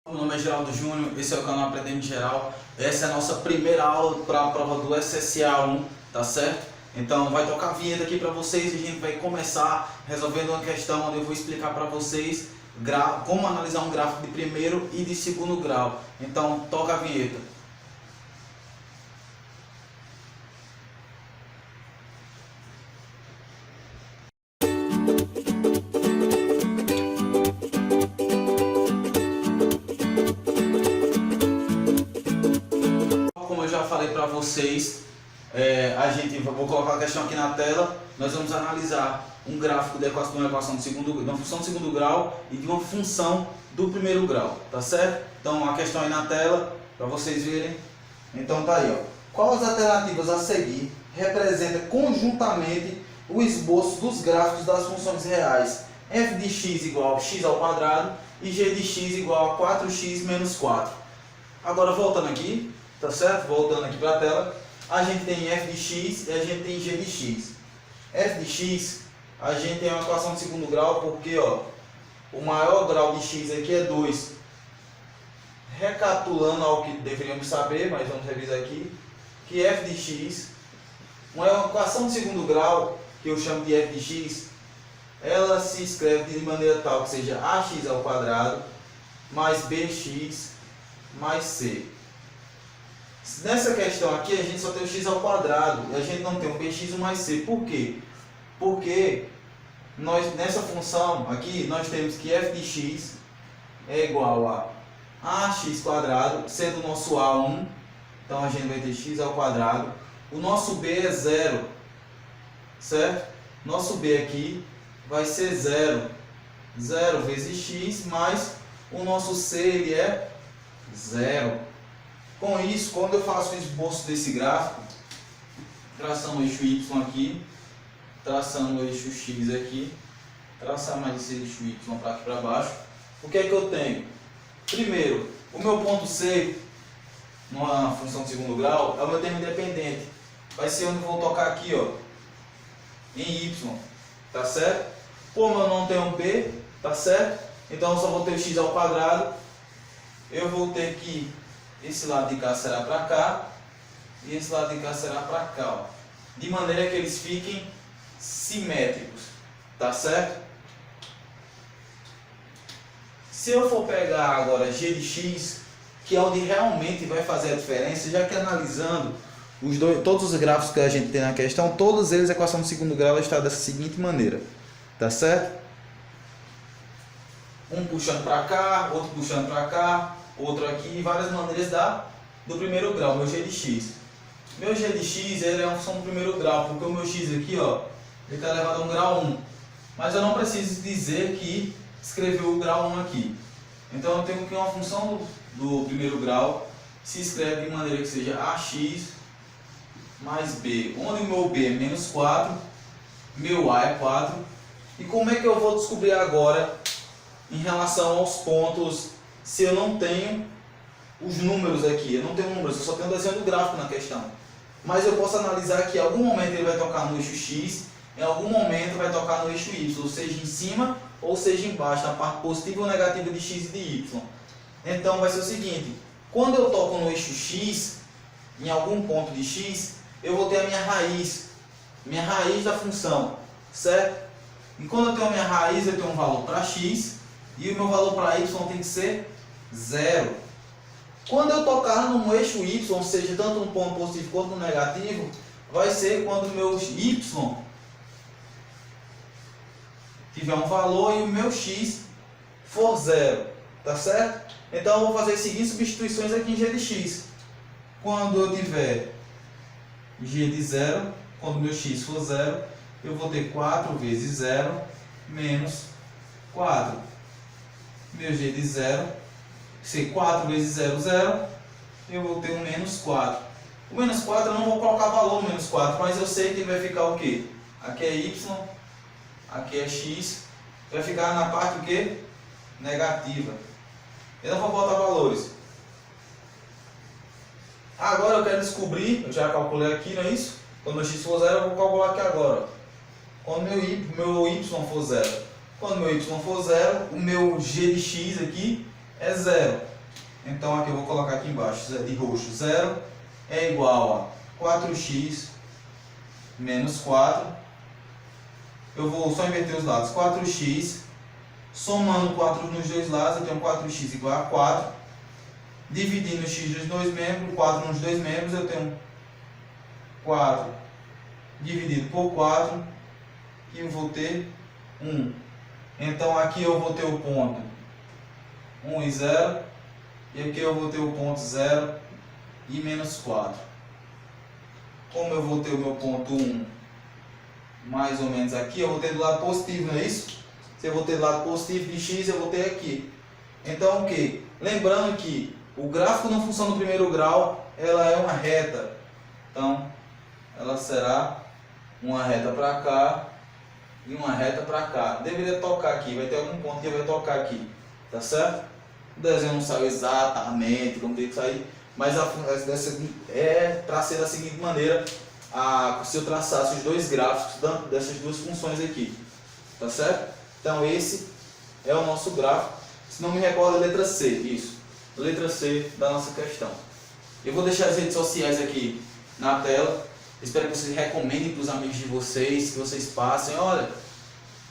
Meu nome é Geraldo Júnior, esse é o canal Aprendendo Geral. Essa é a nossa primeira aula para a prova do SSA1, tá certo? Então vai tocar a vinheta aqui para vocês e a gente vai começar resolvendo uma questão onde eu vou explicar para vocês como analisar um gráfico de primeiro e de segundo grau. Então toca a vinheta. Como eu já falei para vocês, vou colocar a questão aqui na tela. Nós vamos analisar um gráfico de uma equação de uma função de segundo grau e de uma função do primeiro grau, tá certo? Então a questão aí na tela para vocês verem. Então tá aí, ó. Qual as alternativas a seguir representa conjuntamente o esboço dos gráficos das funções reais f de x igual a x ao quadrado e g de x igual a 4x menos 4. Agora voltando aqui, tá certo? Voltando aqui para a tela, a gente tem f de x e a gente tem g de x. F de x, a gente tem uma equação de segundo grau porque, ó, o maior grau de x aqui é 2. Recapitulando ao que deveríamos saber, mas vamos revisar aqui, que f de x, uma equação de segundo grau, que eu chamo de f de x, ela se escreve de maneira tal que seja ax ao quadrado mais bx mais c. Nessa questão aqui a gente só tem o x ao quadrado e a gente não tem o bx e o mais c. Por quê? Porque nessa função aqui nós temos que f de x é igual a ax quadrado, sendo o nosso a 1, então a gente vai ter x ao quadrado. O nosso b é 0, certo? Nosso b aqui vai ser 0. 0 vezes x mais o nosso c, ele é 0. Com isso, quando eu faço o esboço desse gráfico, traçando o eixo y aqui, traçando o eixo x aqui, traçar mais esse eixo y para aqui para baixo, o que é que eu tenho? Primeiro, o meu ponto C, numa função de segundo grau, é o meu termo independente. Vai ser onde eu vou tocar aqui, ó, em y, tá certo? Como eu não tenho b, tá certo? Então eu só vou ter o x ao quadrado. Eu vou ter que esse lado de cá será para cá e esse lado de cá será para cá, ó, de maneira que eles fiquem simétricos, tá certo? Se eu for pegar agora g de x, que é onde realmente vai fazer a diferença, já que analisando todos os gráficos que a gente tem na questão, todos eles a equação de segundo grau está dessa seguinte maneira, tá certo? Um puxando para cá, outro puxando para cá, outro aqui, várias maneiras do primeiro grau, meu g de x. Meu g de x ele é uma função do primeiro grau, porque o meu x aqui, ó, ele está elevado a um grau 1. Mas eu não preciso dizer que escreveu o grau 1 aqui. Então eu tenho que uma função do primeiro grau se escreve de maneira que seja ax mais b, onde o meu b é menos 4, meu a é 4. E como é que eu vou descobrir agora em relação aos pontos, se eu não tenho os números aqui? Eu não tenho números, eu só tenho o desenho do gráfico na questão. Mas eu posso analisar que em algum momento ele vai tocar no eixo x, em algum momento vai tocar no eixo y, ou seja, em cima ou seja embaixo, na parte positiva ou negativa de x e de y. Então vai ser o seguinte, quando eu toco no eixo x, em algum ponto de x, eu vou ter a minha raiz da função, certo? E quando eu tenho a minha raiz, eu tenho um valor para x e o meu valor para y tem que ser 0. Quando eu tocar no eixo y, ou seja, tanto no ponto positivo quanto no negativo, vai ser quando o meu y tiver um valor e o meu x for 0, tá certo? Então eu vou fazer as seguintes substituições aqui em g de x. Quando eu tiver g de 0, quando o meu x for 0, eu vou ter 4 vezes 0 menos 4. Meu g de 0, se 4 vezes 0, 0, eu vou ter um menos 4. O menos 4 eu não vou colocar valor no menos 4, mas eu sei que ele vai ficar o quê? Aqui é y, aqui é x, vai ficar na parte o quê? Negativa. Eu não vou botar valores. Agora eu quero descobrir, eu já calculei aqui, não é isso? Quando meu x for 0, eu vou calcular aqui agora. Quando meu y for 0. Quando meu y for 0, o meu g de x aqui é 0. Então aqui eu vou colocar aqui embaixo, de roxo, 0 é igual a 4x menos 4. Eu vou só inverter os lados, 4x, somando 4 nos dois lados, eu tenho 4x igual a 4. Dividindo o x dos dois membros, 4 nos dois membros, eu tenho 4 dividido por 4, e eu vou ter 1. Então aqui eu vou ter o ponto 1 e 0, e aqui eu vou ter o ponto 0 e menos 4. Como eu vou ter o meu ponto 1 mais ou menos aqui, eu vou ter do lado positivo, não é isso? Se eu vou ter do lado positivo de x, eu vou ter aqui. Então o que? Lembrando que o gráfico de uma função no primeiro grau, ela é uma reta. Então, ela será uma reta para cá e uma reta para cá. Deveria tocar aqui, vai ter algum ponto que vai tocar aqui, tá certo? O desenho não saiu exatamente como tem que sair, mas é para ser da seguinte maneira, se eu traçasse os dois gráficos dessas duas funções aqui, tá certo? Então esse é o nosso gráfico. Se não me recordo, a letra C, isso, letra C da nossa questão. Eu vou deixar as redes sociais aqui na tela. Espero que vocês recomendem para os amigos de vocês, que vocês passem. Olha,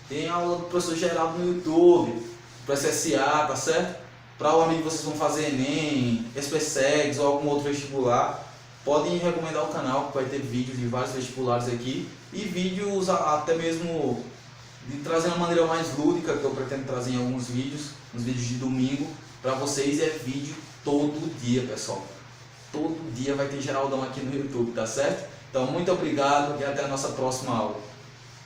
tem aula do professor Geraldo no YouTube, para SSA, tá certo? Para o amigo que vocês vão fazer Enem, SPSEGS ou algum outro vestibular, podem recomendar o canal, que vai ter vídeos de vários vestibulares aqui, e vídeos até mesmo de trazer uma maneira mais lúdica, que eu pretendo trazer em alguns vídeos, nos vídeos de domingo, para vocês. É vídeo todo dia, pessoal. Todo dia vai ter Geraldão aqui no YouTube, tá certo? Então, muito obrigado e até a nossa próxima aula.